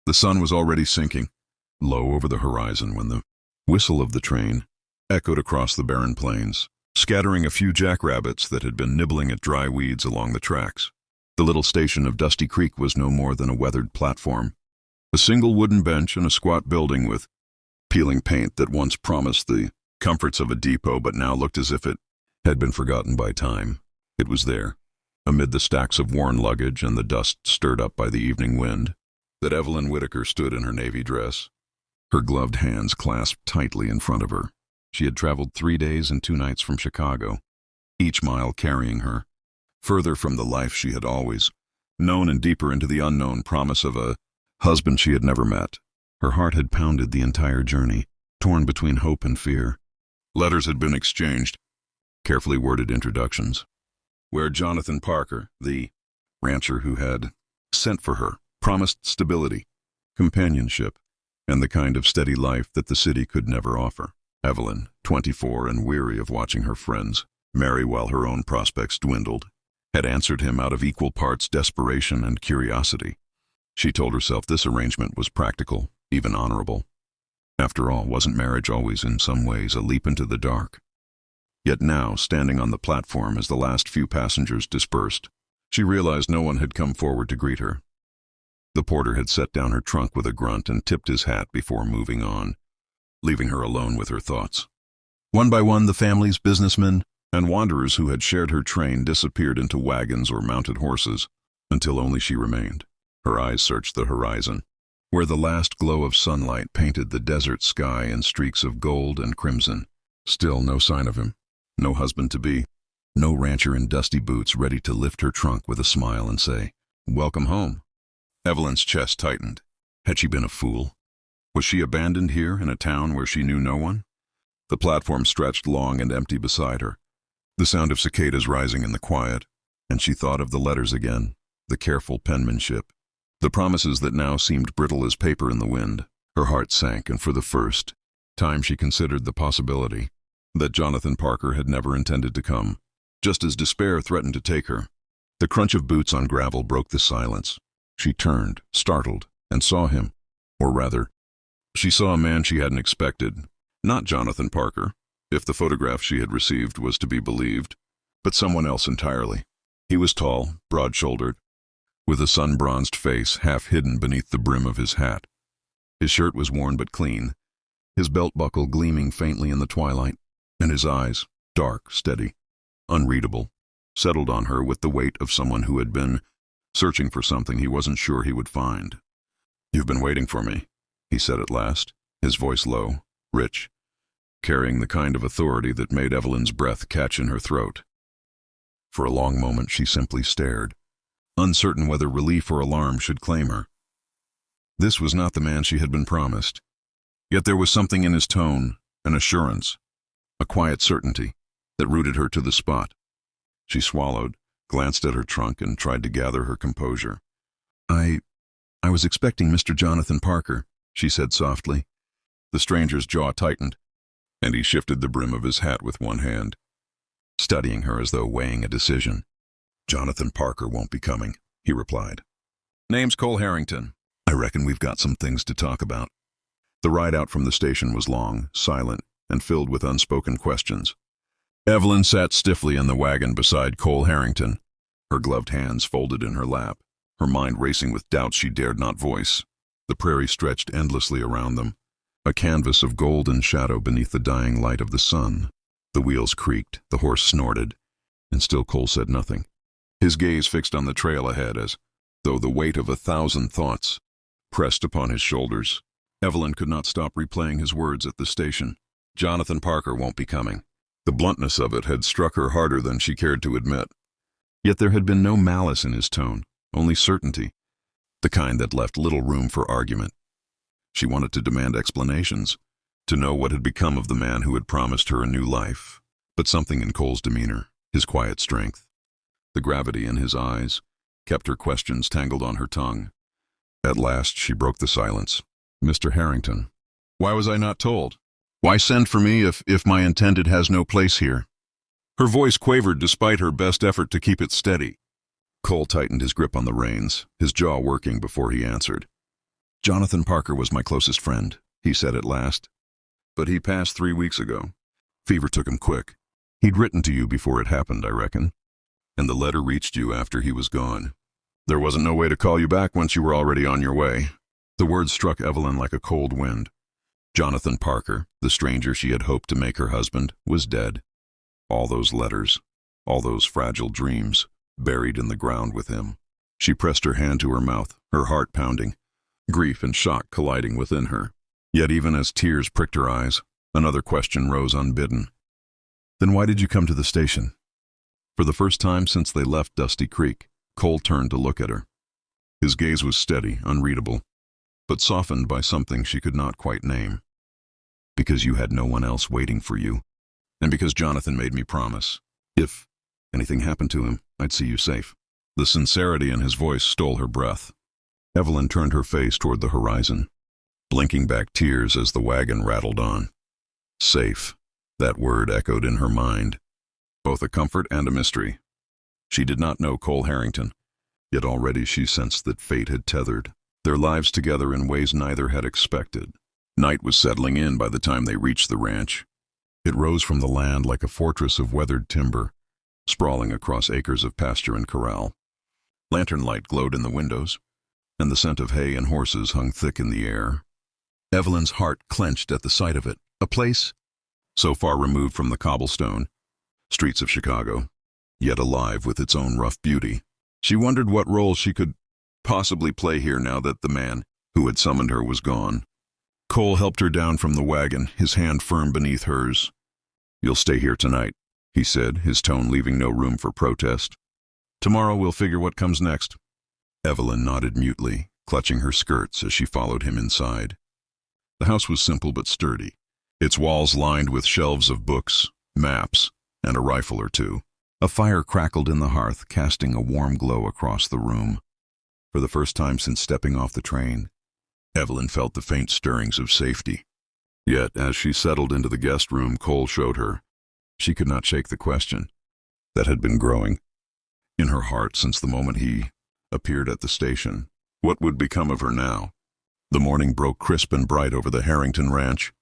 The sun was already sinking, low over the horizon when the whistle of the train echoed across the barren plains, scattering a few jackrabbits that had been nibbling at dry weeds along the tracks. The little station of Dusty Creek was no more than a weathered platform, a single wooden bench and a squat building with peeling paint that once promised the comforts of a depot but now looked as if it had been forgotten by time. It was there, amid the stacks of worn luggage and the dust stirred up by the evening wind, that Evelyn Whitaker stood in her navy dress, her gloved hands clasped tightly in front of her. She had traveled 3 days and 2 nights from Chicago, each mile carrying her further from the life she had always known and deeper into the unknown promise of a husband she had never met. Her heart had pounded the entire journey, torn between hope and fear. Letters had been exchanged, carefully worded introductions, where Jonathan Parker, the rancher who had sent for her, promised stability, companionship, and the kind of steady life that the city could never offer. Evelyn, 24 and weary of watching her friends marry while her own prospects dwindled, had answered him out of equal parts desperation and curiosity. She told herself this arrangement was practical, even honorable. After all, wasn't marriage always in some ways a leap into the dark? Yet now, standing on the platform as the last few passengers dispersed, she realized no one had come forward to greet her. The porter had set down her trunk with a grunt and tipped his hat before moving on, leaving her alone with her thoughts. One by one, the families, businessmen, and wanderers who had shared her train disappeared into wagons or mounted horses, until only she remained. Her eyes searched the horizon, where the last glow of sunlight painted the desert sky in streaks of gold and crimson. Still no sign of him, no husband-to-be, no rancher in dusty boots ready to lift her trunk with a smile and say, "Welcome home." Evelyn's chest tightened. Had she been a fool? Was she abandoned here in a town where she knew no one? The platform stretched long and empty beside her, the sound of cicadas rising in the quiet, and she thought of the letters again, the careful penmanship, the promises that now seemed brittle as paper in the wind. Her heart sank, and for the first time she considered the possibility that Jonathan Parker had never intended to come, just as despair threatened to take her. The crunch of boots on gravel broke the silence. She turned, startled, and saw him, or rather, she saw a man she hadn't expected. Not Jonathan Parker, if the photograph she had received was to be believed, but someone else entirely. He was tall, broad-shouldered, with a sun-bronzed face half hidden beneath the brim of his hat. His shirt was worn but clean, his belt buckle gleaming faintly in the twilight, and his eyes, dark, steady, unreadable, settled on her with the weight of someone who had been searching for something he wasn't sure he would find. "You've been waiting for me," he said at last, his voice low, rich, carrying the kind of authority that made Evelyn's breath catch in her throat. For a long moment she simply stared, uncertain whether relief or alarm should claim her. This was not the man she had been promised. Yet there was something in his tone, an assurance, a quiet certainty, that rooted her to the spot. She swallowed, glanced at her trunk, and tried to gather her composure. I was expecting Mr. Jonathan Parker," she said softly. The stranger's jaw tightened, and he shifted the brim of his hat with one hand, studying her as though weighing a decision. "Jonathan Parker won't be coming," he replied. "Name's Cole Harrington. I reckon we've got some things to talk about." The ride out from the station was long, silent, and filled with unspoken questions. Evelyn sat stiffly in the wagon beside Cole Harrington, her gloved hands folded in her lap, her mind racing with doubts she dared not voice. The prairie stretched endlessly around them, a canvas of golden shadow beneath the dying light of the sun. The wheels creaked, the horse snorted, and still Cole said nothing, his gaze fixed on the trail ahead as though the weight of 1,000 thoughts pressed upon his shoulders. Evelyn could not stop replaying his words at the station. "Jonathan Parker won't be coming." The bluntness of it had struck her harder than she cared to admit. Yet there had been no malice in his tone, only certainty, the kind that left little room for argument. She wanted to demand explanations, to know what had become of the man who had promised her a new life. But something in Cole's demeanor, his quiet strength, the gravity in his eyes, kept her questions tangled on her tongue. At last she broke the silence. "Mr. Harrington, why was I not told? Why send for me if my intended has no place here?" Her voice quavered despite her best effort to keep it steady. Cole tightened his grip on the reins, his jaw working before he answered. Jonathan Parker was my closest friend, he said at last. But he passed 3 weeks ago. Fever took him quick. He'd written to you before it happened, I reckon. And the letter reached you after he was gone. There wasn't no way to call you back once you were already on your way. The words struck Evelyn like a cold wind. Jonathan Parker, the stranger she had hoped to make her husband, was dead. All those letters, all those fragile dreams, buried in the ground with him. She pressed her hand to her mouth, her heart pounding, grief and shock colliding within her. Yet even as tears pricked her eyes, another question rose unbidden. Then why did you come to the station? For the first time since they left Dusty Creek, Cole turned to look at her. His gaze was steady, unreadable, but softened by something she could not quite name. Because you had no one else waiting for you, and because Jonathan made me promise, if anything happened to him, I'd see you safe. The sincerity in his voice stole her breath. Evelyn turned her face toward the horizon, blinking back tears as the wagon rattled on. Safe, that word echoed in her mind, both a comfort and a mystery. She did not know Cole Harrington, yet already she sensed that fate had tethered their lives together in ways neither had expected. Night was settling in by the time they reached the ranch. It rose from the land like a fortress of weathered timber, sprawling across acres of pasture and corral. Lantern light glowed in the windows, and the scent of hay and horses hung thick in the air. Evelyn's heart clenched at the sight of it, a place so far removed from the cobblestone streets of Chicago, yet alive with its own rough beauty. She wondered what role she could possibly play here now that the man who had summoned her was gone. Cole helped her down from the wagon, his hand firm beneath hers. "You'll stay here tonight," he said, his tone leaving no room for protest. "Tomorrow we'll figure what comes next." Evelyn nodded mutely, clutching her skirts as she followed him inside. The house was simple but sturdy, its walls lined with shelves of books, maps, and a rifle or two. A fire crackled in the hearth, casting a warm glow across the room. For the first time since stepping off the train, Evelyn felt the faint stirrings of safety. Yet, as she settled into the guest room Cole showed her, she could not shake the question that had been growing in her heart since the moment he appeared at the station. What would become of her now? The morning broke crisp and bright over the Harrington ranch,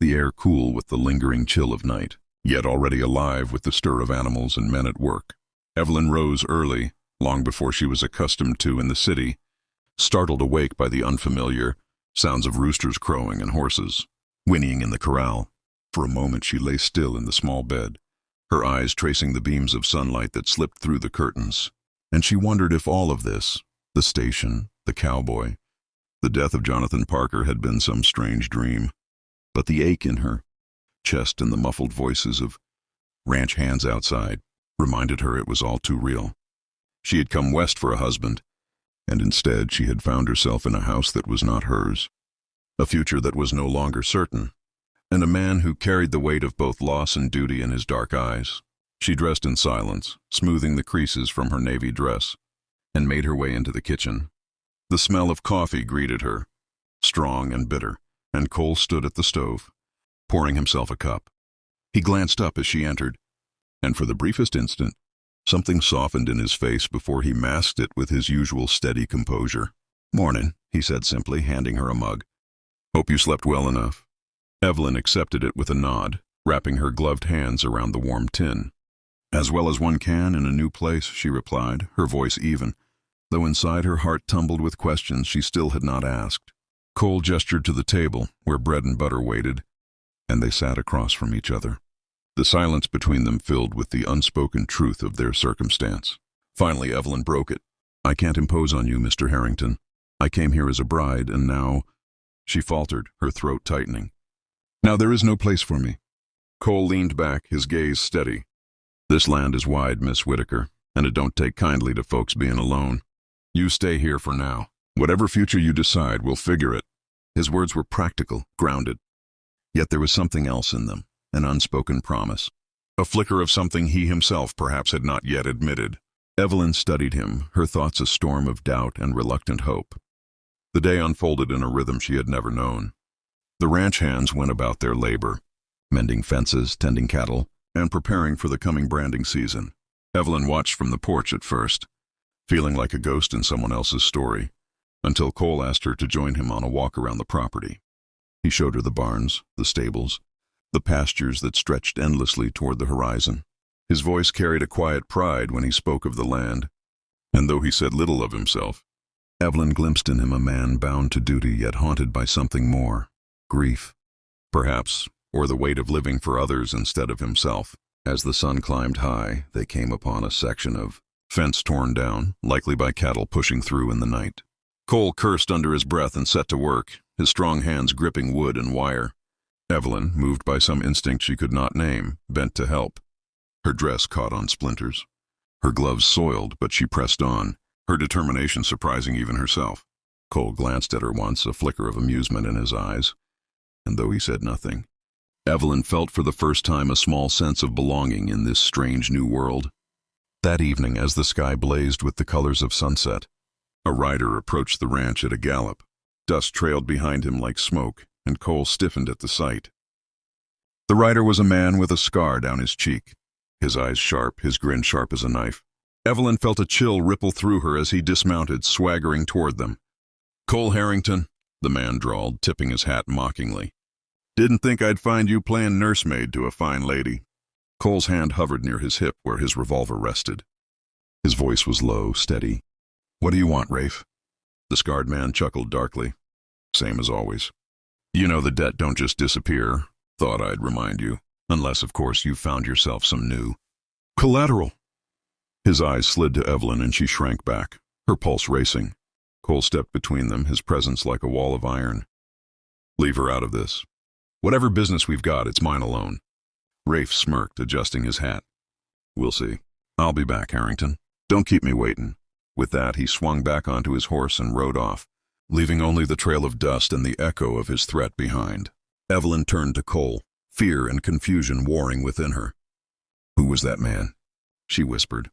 the air cool with the lingering chill of night, yet already alive with the stir of animals and men at work. Evelyn rose early, long before she was accustomed to in the city, startled awake by the unfamiliar sounds of roosters crowing and horses whinnying in the corral. For a moment she lay still in the small bed, her eyes tracing the beams of sunlight that slipped through the curtains. And she wondered if all of this, the station, the cowboy, the death of Jonathan Parker, had been some strange dream. But the ache in her chest and the muffled voices of ranch hands outside reminded her it was all too real. She had come west for a husband, and instead she had found herself in a house that was not hers, a future that was no longer certain, and a man who carried the weight of both loss and duty in his dark eyes. She dressed in silence, smoothing the creases from her navy dress, and made her way into the kitchen. The smell of coffee greeted her, strong and bitter, and Cole stood at the stove, pouring himself a cup. He glanced up as she entered, and for the briefest instant, something softened in his face before he masked it with his usual steady composure. "Mornin'," he said simply, handing her a mug. "Hope you slept well enough." Evelyn accepted it with a nod, wrapping her gloved hands around the warm tin. "As well as one can in a new place," she replied, her voice even, though inside her heart tumbled with questions she still had not asked. Cole gestured to the table, where bread and butter waited, and they sat across from each other, the silence between them filled with the unspoken truth of their circumstance. Finally, Evelyn broke it. "I can't impose on you, Mr. Harrington. I came here as a bride, and now—" She faltered, her throat tightening. "Now there is no place for me." Cole leaned back, his gaze steady. "This land is wide, Miss Whitaker, and it don't take kindly to folks being alone. You stay here for now. Whatever future you decide, we'll figure it." His words were practical, grounded. Yet there was something else in them, an unspoken promise, a flicker of something he himself perhaps had not yet admitted. Evelyn studied him, her thoughts a storm of doubt and reluctant hope. The day unfolded in a rhythm she had never known. The ranch hands went about their labor, mending fences, tending cattle, and preparing for the coming branding season. Evelyn watched from the porch at first, feeling like a ghost in someone else's story. until Cole asked her to join him on a walk around the property. He showed her the barns, the stables, the pastures that stretched endlessly toward the horizon. His voice carried a quiet pride when he spoke of the land, and though he said little of himself, Evelyn glimpsed in him a man bound to duty yet haunted by something more, grief, perhaps, or the weight of living for others instead of himself. As the sun climbed high, they came upon a section of fence torn down, likely by cattle pushing through in the night. Cole cursed under his breath and set to work, his strong hands gripping wood and wire. Evelyn, moved by some instinct she could not name, bent to help. Her dress caught on splinters. Her gloves soiled, but she pressed on, her determination surprising even herself. Cole glanced at her once, a flicker of amusement in his eyes, and though he said nothing, Evelyn felt for the first time a small sense of belonging in this strange new world. That evening, as the sky blazed with the colors of sunset, a rider approached the ranch at a gallop. Dust trailed behind him like smoke, and Cole stiffened at the sight. The rider was a man with a scar down his cheek, his eyes sharp, his grin sharp as a knife. Evelyn felt a chill ripple through her as he dismounted, swaggering toward them. "Cole Harrington," the man drawled, tipping his hat mockingly. "Didn't think I'd find you playing nursemaid to a fine lady." Cole's hand hovered near his hip where his revolver rested. His voice was low, steady. "What do you want, Rafe?" The scarred man chuckled darkly. "Same as always. You know the debt don't just disappear. Thought I'd remind you. Unless, of course, you've found yourself some new collateral." His eyes slid to Evelyn and she shrank back, her pulse racing. Cole stepped between them, his presence like a wall of iron. "Leave her out of this. Whatever business we've got, it's mine alone." Rafe smirked, adjusting his hat. "We'll see. I'll be back, Harrington. Don't keep me waiting." With that, he swung back onto his horse and rode off, leaving only the trail of dust and the echo of his threat behind. Evelyn turned to Cole, fear and confusion warring within her. "Who was that man?" she whispered.